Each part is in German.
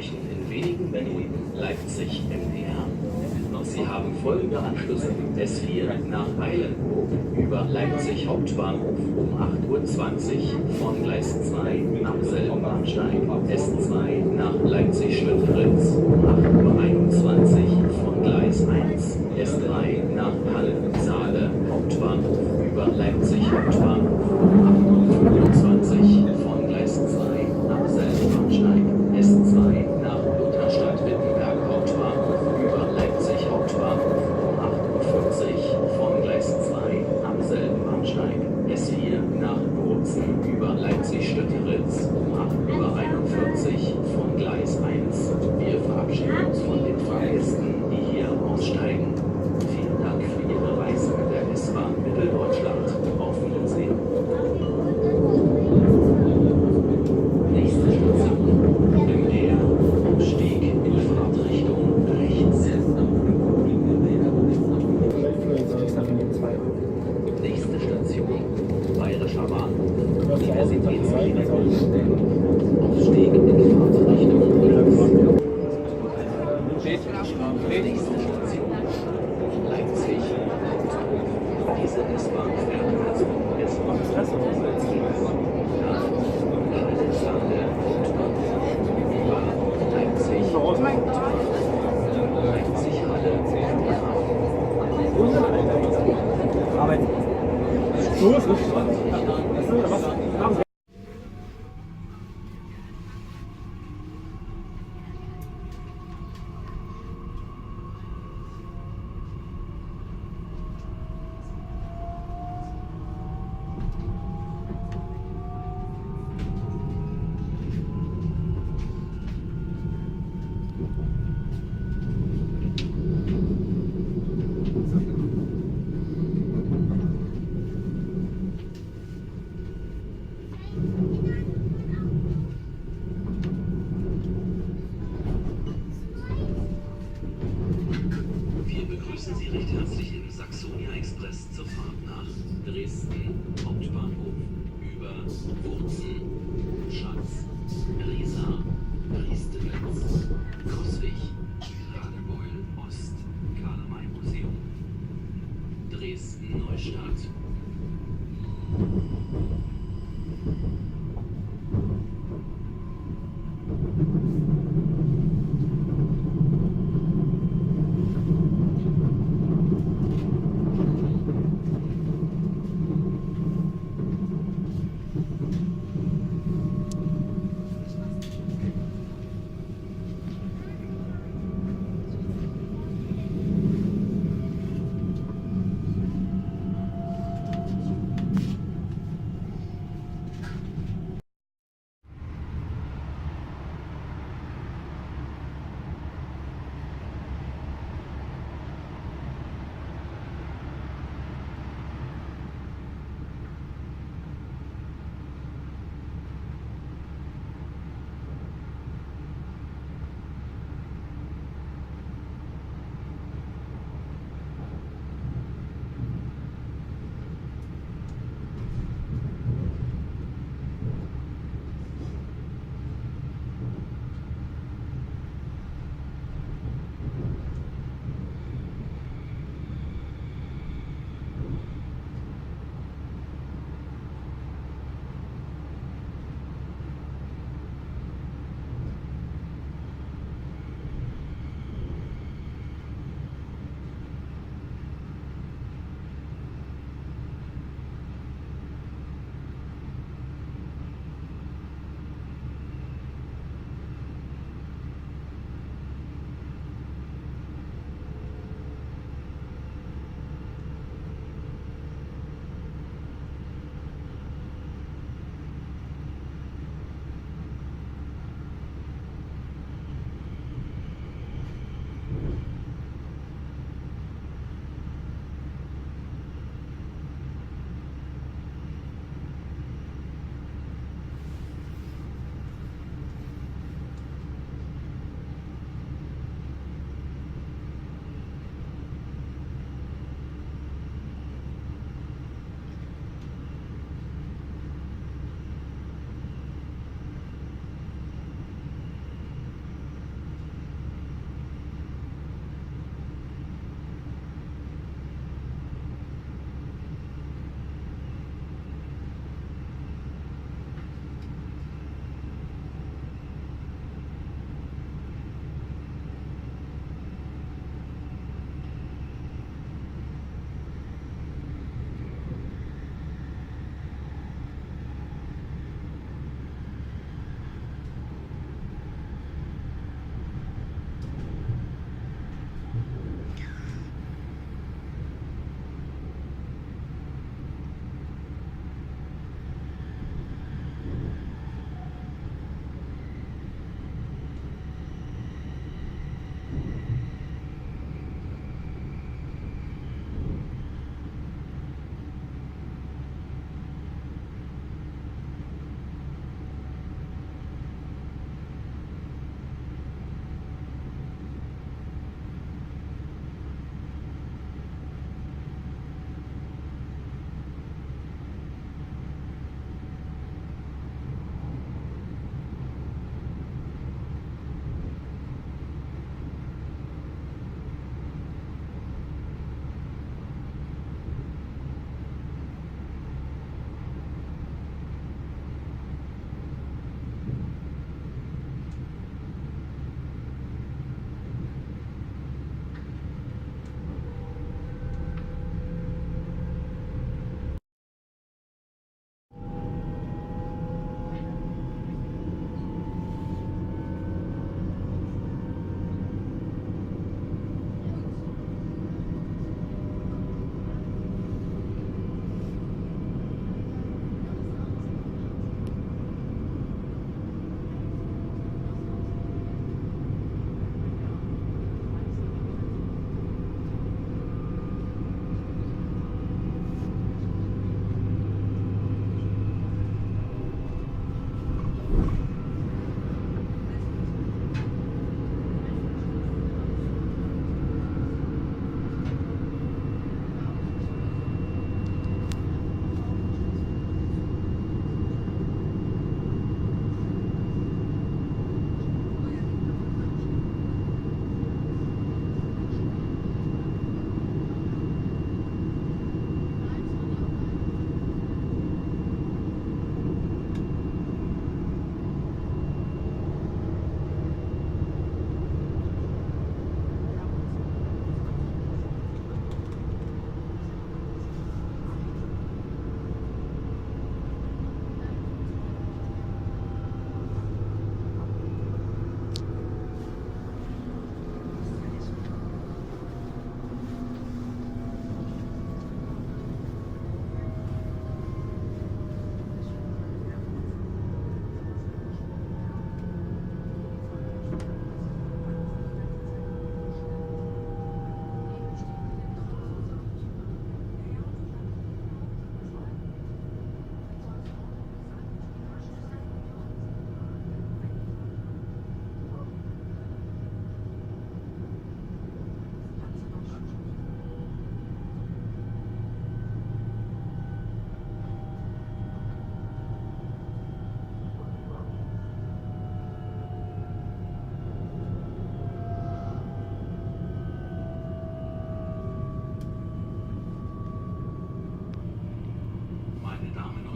erreichen in wenigen Minuten Leipzig MDR. Sie haben folgende Anschlüsse: S4 nach Eilenburg über Leipzig Hauptbahnhof um 8:20 Uhr von Gleis 2 am selben Bahnsteig. S2 nach Leipzig-Schlittritz um 8:21 Uhr von Gleis 1. S3 nach Halle-Saale Hauptbahnhof über Leipzig Hauptbahnhof um 8:25 Uhr von Gleis 2 am selben Bahnsteig. S2 nach Lutherstadt-Wittenberg Hauptbahnhof über Leipzig Hauptbahnhof um 8:40 Uhr von Gleis 2 am selben Bahnsteig. S4 nach Bozen über Leipzig-Stötteritz um 8:41 Uhr von Gleis 1. Wir verabschieden uns von den Fahrgästen, die hier aussteigen. Vielen Dank für Ihre Reise mit der S-Bahn Mitteldeutschland. Auf Wiedersehen. Nächste Station: MDR. Umstieg in Fahrtrichtung rechts. Nächste Station: Bayerischer Bahnhof. Universitätsklinikum. Aufstieg in Fahrtrichtung links. Nächste Station: Leipzig. Diese S-Bahn fährt als S-Bahn nach Halle-Saale Hauptbahnhof über Leipzig Leipzig-Halle. Arbeiten. So ist es. Wir begrüßen Sie recht herzlich im Saxonia Express zur Fahrt nach Dresden Hauptbahnhof über Wurzen, Schatz, Riesa, Priesteritz, Coswig, Radebeul Ost, Karl-May-Museum, Dresden Neustadt.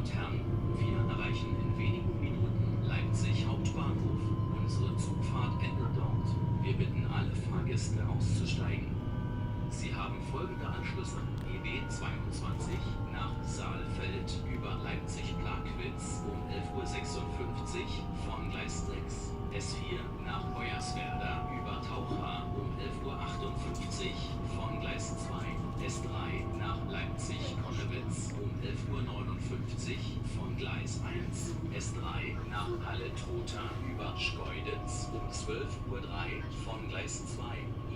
und Herren, wir erreichen in wenigen Minuten Leipzig Hauptbahnhof. Unsere Zugfahrt endet dort. Wir bitten alle Fahrgäste auszusteigen. Sie haben folgende Anschlüsse: EB 22 nach Saalfeld über Leipzig-Plagwitz um 11:56 Uhr von Gleis 6. S4 nach Hoyerswerda über Taucha um 11:58 Uhr von Gleis 2. S3 nach Leipzig-Konnewitz um 11:59 Uhr von Gleis 1. S3 nach Halle-Trotha über Schkeuditz um 12:03 Uhr von Gleis 2.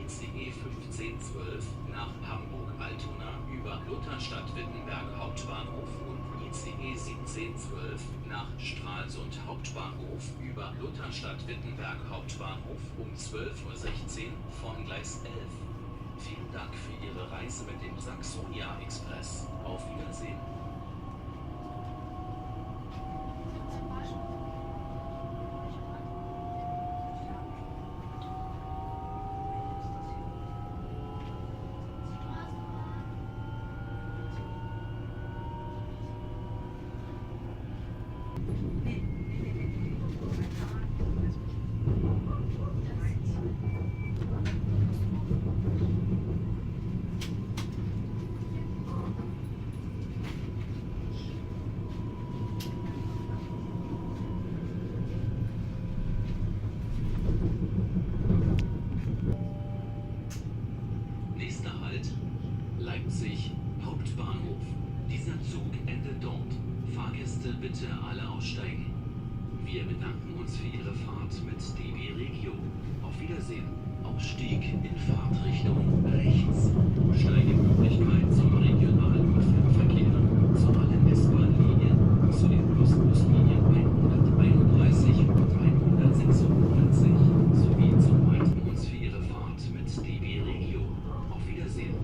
ICE 1512 nach Hamburg-Altona über Lutherstadt-Wittenberg Hauptbahnhof und ICE 1712 nach Stralsund Hauptbahnhof über Lutherstadt-Wittenberg Hauptbahnhof um 12:16 Uhr von Gleis 11. Vielen Dank für Ihre Reise mit dem Saxonia Express. Auf Wiedersehen. Nächster Halt, Leipzig Hauptbahnhof. Dieser Zug endet dort. Fahrgäste bitte alle aussteigen. Wir bedanken uns für Ihre Fahrt mit DB Regio. Auf Wiedersehen. Ausstieg in Fahrtrichtung rechts. Umsteigemöglichkeit zum regionalen Fernverkehr, zu allen S-Bahn-Linien, zu den Plus-Bus-Linien 131 und 196 sowie zum Bedanken uns für Ihre Fahrt mit DB Regio. Auf Wiedersehen.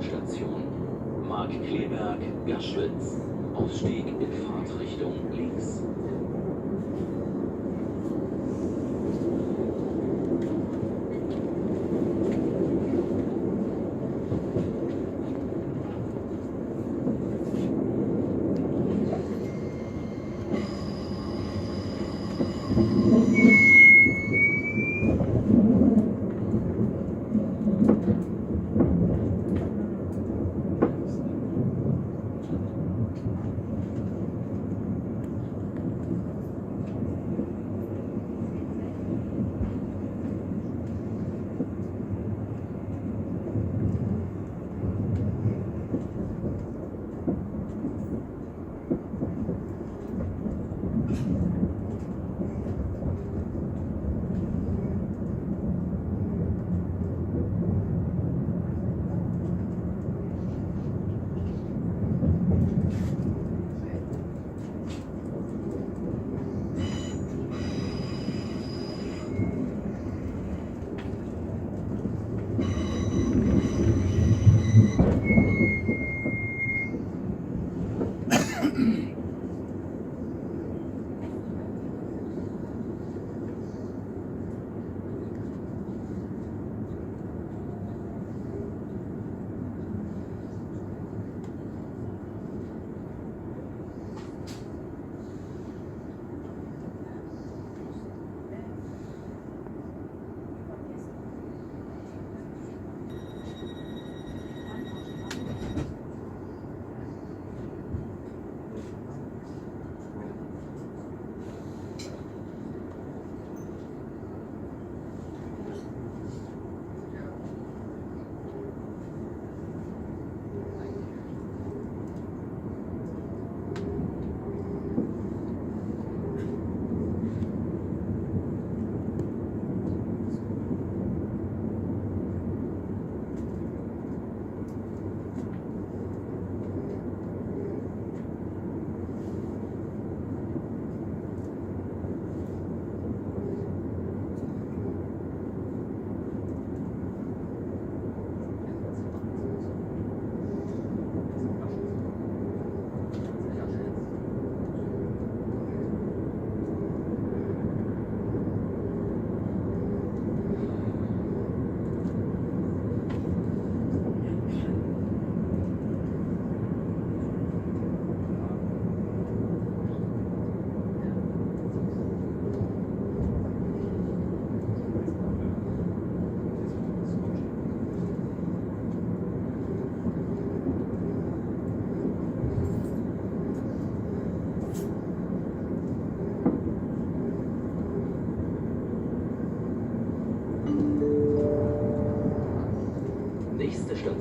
Station Markkleeberg-Gaschwitz. Ausstieg in Fahrtrichtung links.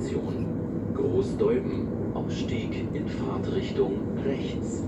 Station. Großdeuben, Ausstieg in Fahrtrichtung rechts.